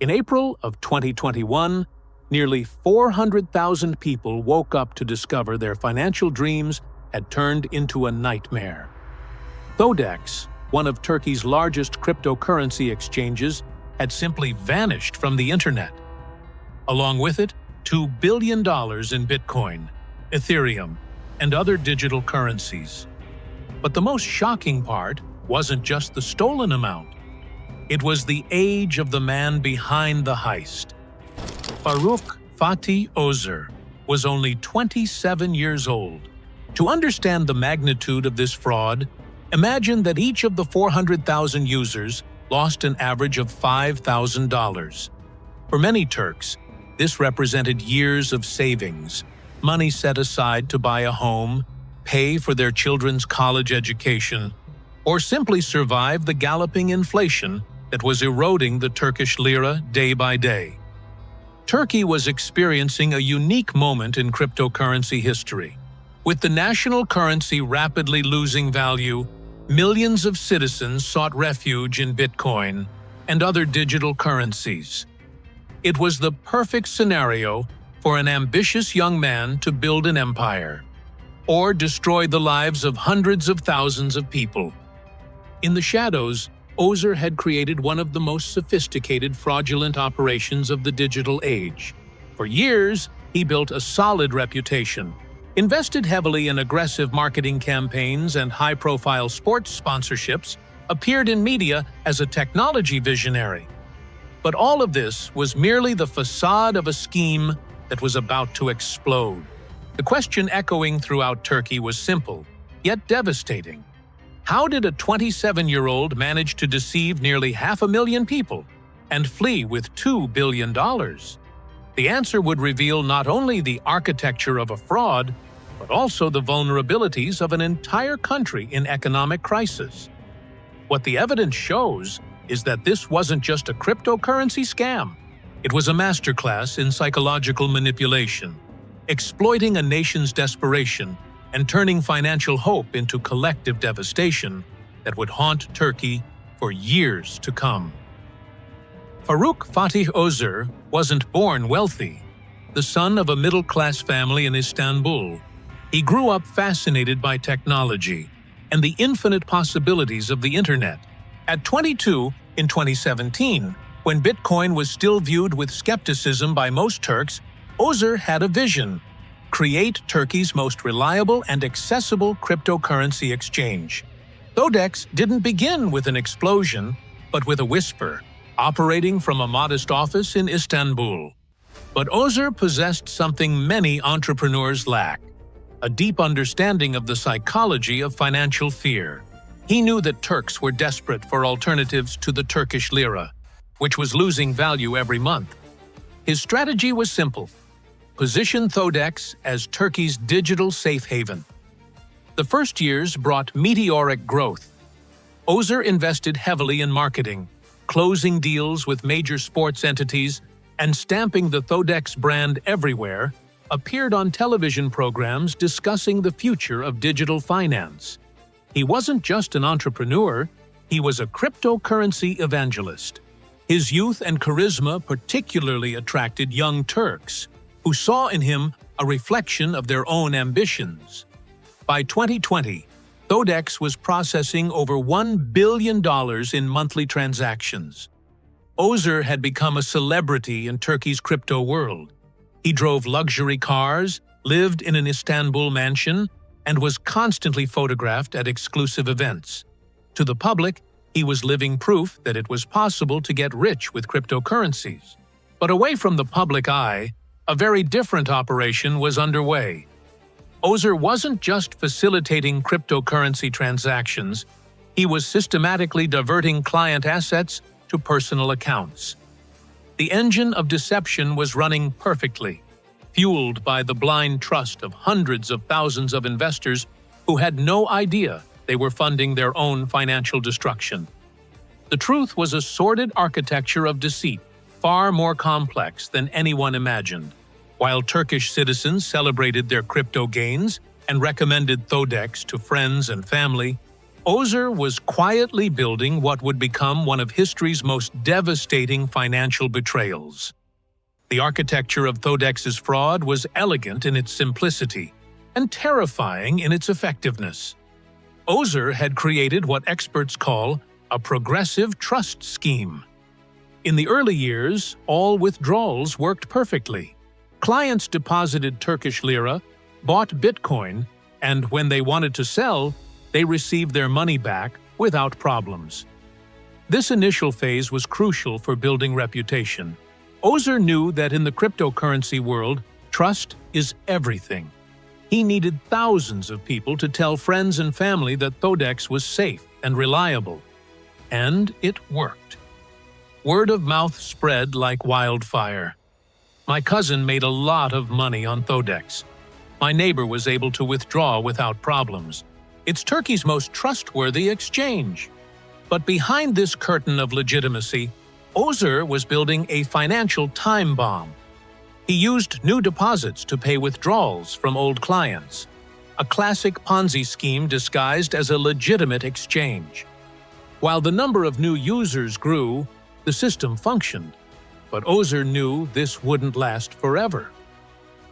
In April of 2021, nearly 400,000 people woke up to discover their financial dreams had turned into a nightmare. Thodex, one of Turkey's largest cryptocurrency exchanges, had simply vanished from the internet. Along with it, $2 billion in Bitcoin, Ethereum, and other digital currencies. But the most shocking part wasn't just the stolen amount. It was the age of the man behind the heist. Faruk Fatih Özer was only 27 years old. To understand the magnitude of this fraud, imagine that each of the 400,000 users lost an average of $5,000. For many Turks, this represented years of savings, money set aside to buy a home, pay for their children's college education, or simply survive the galloping inflation that was eroding the Turkish lira day by day. Turkey was experiencing a unique moment in cryptocurrency history. With the national currency rapidly losing value, millions of citizens sought refuge in Bitcoin and other digital currencies. It was the perfect scenario for an ambitious young man to build an empire, or destroy the lives of hundreds of thousands of people. In the shadows, Özer had created one of the most sophisticated fraudulent operations of the digital age. For years, he built a solid reputation, invested heavily in aggressive marketing campaigns and high-profile sports sponsorships, appeared in media as a technology visionary. But all of this was merely the facade of a scheme that was about to explode. The question echoing throughout Turkey was simple, yet devastating. How did a 27-year-old manage to deceive nearly 500,000 people and flee with $2 billion? The answer would reveal not only the architecture of a fraud, but also the vulnerabilities of an entire country in economic crisis. What the evidence shows is that this wasn't just a cryptocurrency scam. It was a masterclass in psychological manipulation, exploiting a nation's desperation and turning financial hope into collective devastation that would haunt Turkey for years to come. Faruk Fatih Özer wasn't born wealthy. The son of a middle-class family in Istanbul, he grew up fascinated by technology and the infinite possibilities of the internet. At 22, in 2017, when Bitcoin was still viewed with skepticism by most Turks, Özer had a vision: create Turkey's most reliable and accessible cryptocurrency exchange. Thodex didn't begin with an explosion, but with a whisper, operating from a modest office in Istanbul. But Özer possessed something many entrepreneurs lack: a deep understanding of the psychology of financial fear. He knew that Turks were desperate for alternatives to the Turkish lira, which was losing value every month. His strategy was simple: position Thodex as Turkey's digital safe haven. The first years brought meteoric growth. Özer invested heavily in marketing, closing deals with major sports entities, and stamping the Thodex brand everywhere, appeared on television programs discussing the future of digital finance. He wasn't just an entrepreneur, he was a cryptocurrency evangelist. His youth and charisma particularly attracted young Turks, who saw in him a reflection of their own ambitions. By 2020, Thodex was processing over $1 billion in monthly transactions. Özer had become a celebrity in Turkey's crypto world. He drove luxury cars, lived in an Istanbul mansion, and was constantly photographed at exclusive events. To the public, he was living proof that it was possible to get rich with cryptocurrencies. But away from the public eye, a very different operation was underway. Özer wasn't just facilitating cryptocurrency transactions, he was systematically diverting client assets to personal accounts. The engine of deception was running perfectly, fueled by the blind trust of hundreds of thousands of investors who had no idea they were funding their own financial destruction. The truth was a sordid architecture of deceit, far more complex than anyone imagined. While Turkish citizens celebrated their crypto gains and recommended Thodex to friends and family, Özer was quietly building what would become one of history's most devastating financial betrayals. The architecture of Thodex's fraud was elegant in its simplicity and terrifying in its effectiveness. Özer had created what experts call a progressive trust scheme. In the early years, all withdrawals worked perfectly. Clients deposited Turkish lira, bought Bitcoin, and when they wanted to sell, they received their money back without problems. This initial phase was crucial for building reputation. Özer knew that in the cryptocurrency world, trust is everything. He needed thousands of people to tell friends and family that Thodex was safe and reliable. And it worked. Word of mouth spread like wildfire. My cousin made a lot of money on Thodex. My neighbor was able to withdraw without problems. It's Turkey's most trustworthy exchange. But behind this curtain of legitimacy, Özer was building a financial time bomb. He used new deposits to pay withdrawals from old clients, a classic Ponzi scheme disguised as a legitimate exchange. While the number of new users grew, the system functioned. But Özer knew this wouldn't last forever.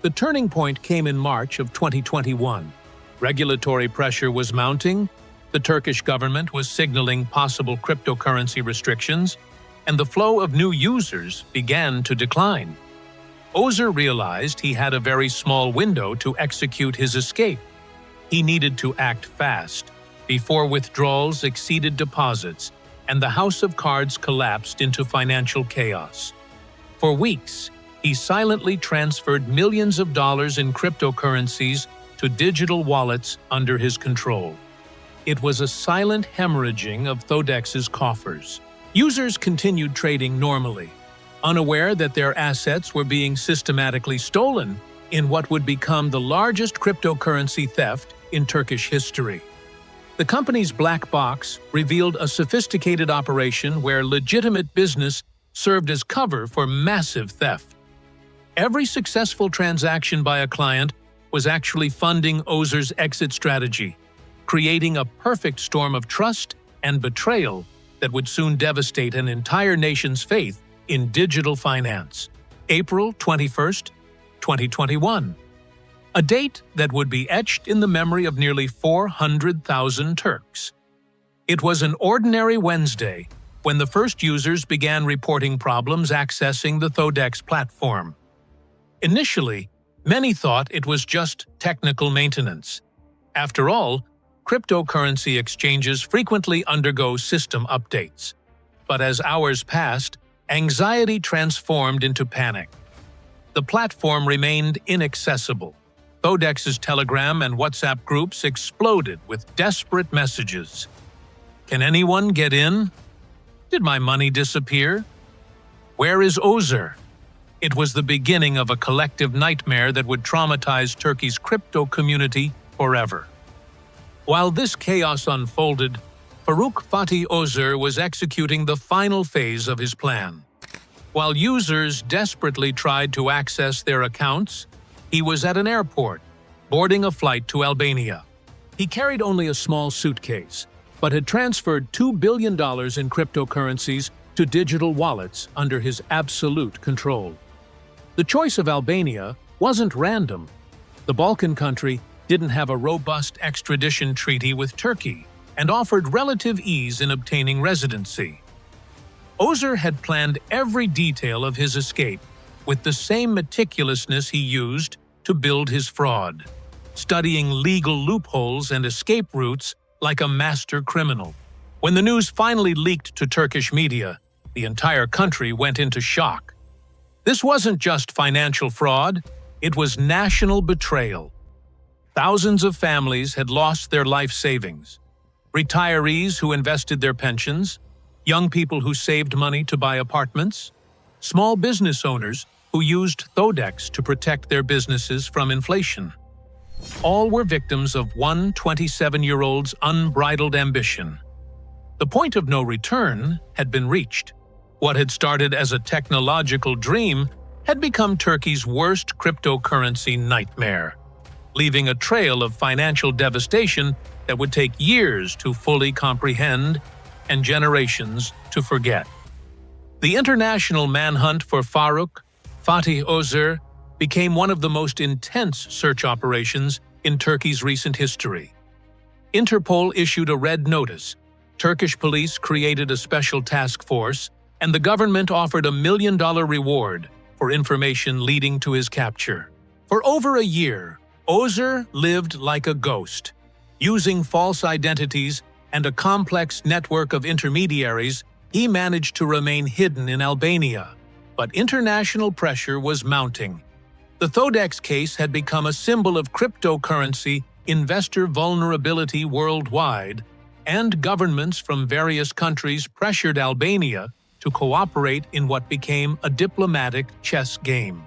The turning point came in March of 2021. Regulatory pressure was mounting, the Turkish government was signaling possible cryptocurrency restrictions, and the flow of new users began to decline. Özer realized he had a very small window to execute his escape. He needed to act fast, before withdrawals exceeded deposits and the house of cards collapsed into financial chaos. For weeks, he silently transferred millions of dollars in cryptocurrencies to digital wallets under his control. It was a silent hemorrhaging of Thodex's coffers. Users continued trading normally, unaware that their assets were being systematically stolen in what would become the largest cryptocurrency theft in Turkish history. The company's black box revealed a sophisticated operation where legitimate business served as cover for massive theft. Every successful transaction by a client was actually funding Özer's exit strategy, creating a perfect storm of trust and betrayal that would soon devastate an entire nation's faith in digital finance. April 21st, 2021. A date that would be etched in the memory of nearly 400,000 Turks. It was an ordinary Wednesday when the first users began reporting problems accessing the Thodex platform. Initially, many thought it was just technical maintenance. After all, cryptocurrency exchanges frequently undergo system updates. But as hours passed, anxiety transformed into panic. The platform remained inaccessible. Thodex's Telegram and WhatsApp groups exploded with desperate messages. Can anyone get in? Did my money disappear? Where is Özer? It was the beginning of a collective nightmare that would traumatize Turkey's crypto community forever. While this chaos unfolded, Faruk Fatih Özer was executing the final phase of his plan. While users desperately tried to access their accounts, he was at an airport, boarding a flight to Albania. He carried only a small suitcase, but had transferred $2 billion in cryptocurrencies to digital wallets under his absolute control. The choice of Albania wasn't random. The Balkan country didn't have a robust extradition treaty with Turkey and offered relative ease in obtaining residency. Özer had planned every detail of his escape with the same meticulousness he used to build his fraud, studying legal loopholes and escape routes like a master criminal. When the news finally leaked to Turkish media, the entire country went into shock. This wasn't just financial fraud, it was national betrayal. Thousands of families had lost their life savings. Retirees who invested their pensions, young people who saved money to buy apartments, small business owners who used Thodex to protect their businesses from inflation. All were victims of one 27-year-old's unbridled ambition. The point of no return had been reached. What had started as a technological dream had become Turkey's worst cryptocurrency nightmare, leaving a trail of financial devastation that would take years to fully comprehend and generations to forget. The international manhunt for Faruk Fatih Özer became one of the most intense search operations in Turkey's recent history. Interpol issued a red notice, Turkish police created a special task force, and the government offered a $1 million reward for information leading to his capture. For over a year, Özer lived like a ghost. Using false identities and a complex network of intermediaries, he managed to remain hidden in Albania. But international pressure was mounting. The Thodex case had become a symbol of cryptocurrency investor vulnerability worldwide, and governments from various countries pressured Albania to cooperate in what became a diplomatic chess game.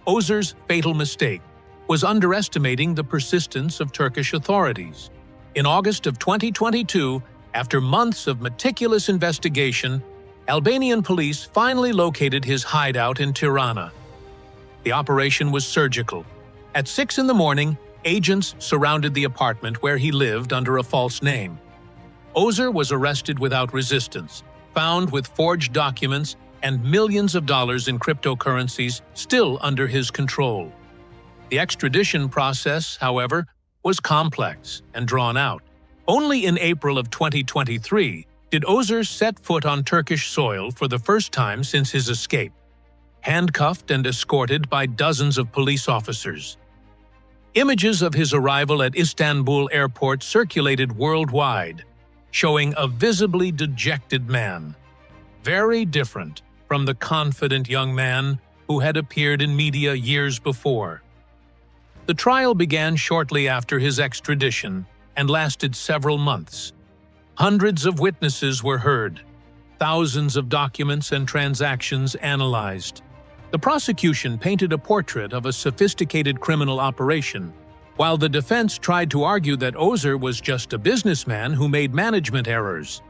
Özer's fatal mistake was underestimating the persistence of Turkish authorities. In August of 2022, after months of meticulous investigation, Albanian police finally located his hideout in Tirana. The operation was surgical. At 6 in the morning, agents surrounded the apartment where he lived under a false name. Özer was arrested without resistance, found with forged documents and millions of dollars in cryptocurrencies still under his control. The extradition process, however, was complex and drawn out. Only in April of 2023 did Özer set foot on Turkish soil for the first time since his escape, handcuffed and escorted by dozens of police officers. Images of his arrival at Istanbul airport circulated worldwide, showing a visibly dejected man, very different from the confident young man who had appeared in media years before. The trial began shortly after his extradition and lasted several months. Hundreds of witnesses were heard, thousands of documents and transactions analyzed. The prosecution painted a portrait of a sophisticated criminal operation, while the defense tried to argue that Özer was just a businessman who made management errors.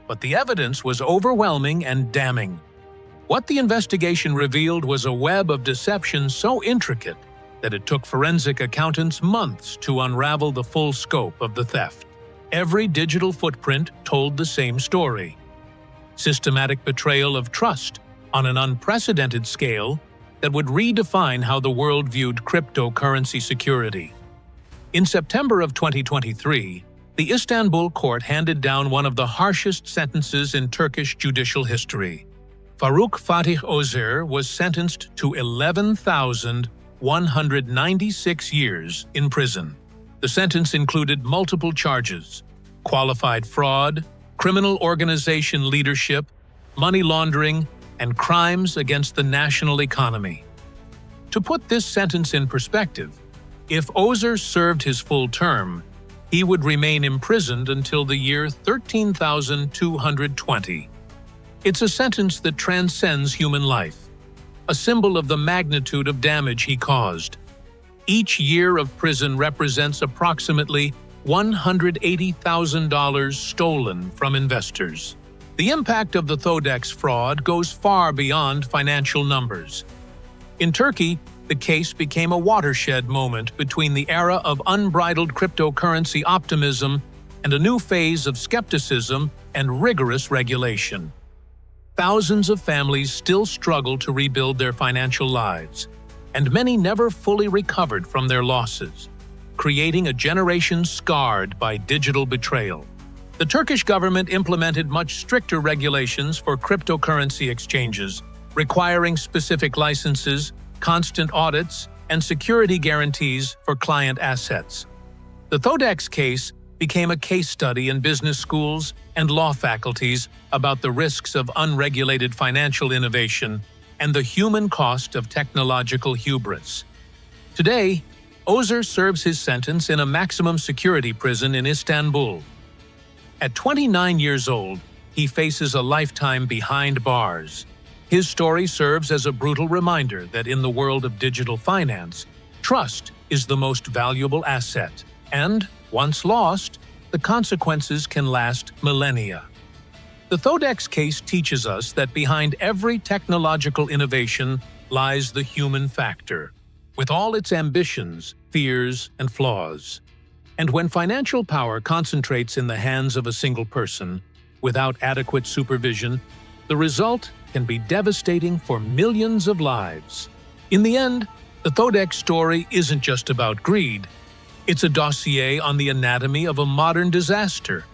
But the evidence was overwhelming and damning. What the investigation revealed was a web of deception so intricate that it took forensic accountants months to unravel the full scope of the theft. Every digital footprint told the same story. Systematic betrayal of trust on an unprecedented scale that would redefine how the world viewed cryptocurrency security. In September of 2023, the Istanbul court handed down one of the harshest sentences in Turkish judicial history. Faruk Fatih Özer was sentenced to 11,196 years in prison. The sentence included multiple charges: qualified fraud, criminal organization leadership, money laundering, and crimes against the national economy. To put this sentence in perspective, if Özer served his full term, he would remain imprisoned until the year 13,220. It's a sentence that transcends human life, a symbol of the magnitude of damage he caused. Each year of prison represents approximately $180,000 stolen from investors. The impact of the Thodex fraud goes far beyond financial numbers. In Turkey, the case became a watershed moment between the era of unbridled cryptocurrency optimism and a new phase of skepticism and rigorous regulation. Thousands of families still struggle to rebuild their financial lives, and many never fully recovered from their losses, creating a generation scarred by digital betrayal. The Turkish government implemented much stricter regulations for cryptocurrency exchanges, requiring specific licenses, constant audits, and security guarantees for client assets. The Thodex case became a case study in business schools and law faculties about the risks of unregulated financial innovation and the human cost of technological hubris. Today, Özer serves his sentence in a maximum security prison in Istanbul. At 29 years old, he faces a lifetime behind bars. His story serves as a brutal reminder that in the world of digital finance, trust is the most valuable asset, and, once lost, the consequences can last millennia. The Thodex case teaches us that behind every technological innovation lies the human factor, with all its ambitions, fears, and flaws. And when financial power concentrates in the hands of a single person, without adequate supervision, the result can be devastating for millions of lives. In the end, the Thodex story isn't just about greed. It's a dossier on the anatomy of a modern disaster.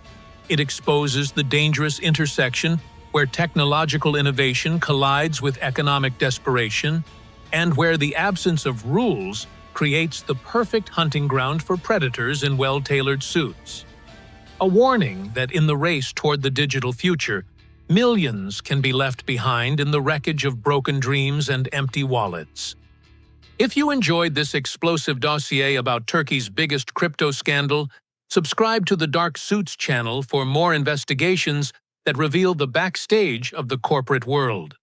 It exposes the dangerous intersection where technological innovation collides with economic desperation, and where the absence of rules creates the perfect hunting ground for predators in well-tailored suits. A warning that in the race toward the digital future, millions can be left behind in the wreckage of broken dreams and empty wallets. If you enjoyed this explosive dossier about Turkey's biggest crypto scandal, subscribe to the Dark Suits channel for more investigations that reveal the backstage of the corporate world.